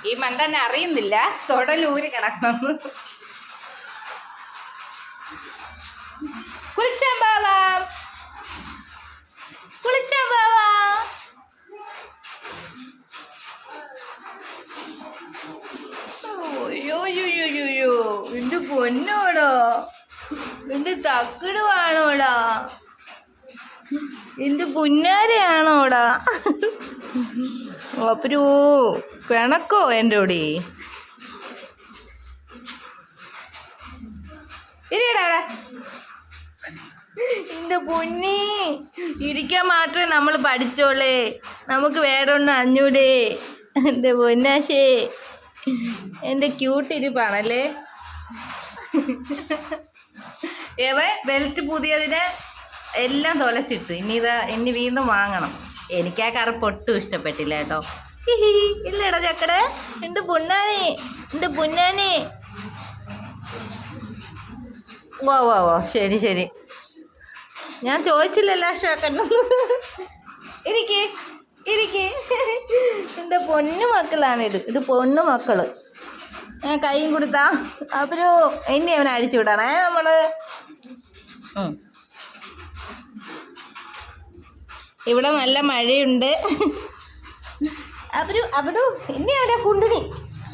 ഈ മണ്ടനെ അറിയുന്നില്ല തൊടലൂരി കിടക്കണം. കുളിച്ചാൻ പോവാം, കുളിച്ചാൻ പോവാം. അയ്യോയ്യോയ്യോ, എന്റെ പൊന്നോടോ, എന്റെ തക്കിടുവാണോടാ, എന്റെ പുന്നാരയാണോടാ. അപ്പരോ കിണക്കോ എൻ്റെ കൂടി ഇരിയടാ. എൻ്റെ പൊന്നി, ഇരിക്കാൻ മാത്രമേ നമ്മൾ പഠിച്ചോളേ, നമുക്ക് വേറെ ഒന്നും അഞ്ഞൂടേ. എൻ്റെ പൊന്നാശേ, എൻ്റെ ക്യൂട്ടിരിപ്പാണല്ലേ. ബെൽറ്റ് പുതിയതിന് എല്ലാം തുലച്ചിട്ട് ഇനി വീണ്ടും വാങ്ങണം. എനിക്ക് ആ കറുപ്പ് ഒട്ടും ഇഷ്ടപ്പെട്ടില്ല കേട്ടോ. ഇല്ലടാ ചക്കടെ, എൻ്റെ പൊന്നാനെ, എൻ്റെ പൊന്നാനെ. ഓ ശരി ശരി, ഞാൻ ചോദിച്ചില്ലല്ലോ ഷോക്കണ്ണ. ഇരിക്കേ ഇരിക്കേ, എൻ്റെ പൊന്നു മക്കളാണിത്, ഇത് പൊന്നു മക്കള്. ഞാൻ കൈയും കൊടുത്താ അപ്പരു എന്നെ അവനെ അഴിച്ചു വിടണേ നമ്മള്. ഇവിടെ നല്ല മഴയുണ്ട്. അവരു അവിടെ എന്നെയാടാ കുണ്ടിനി.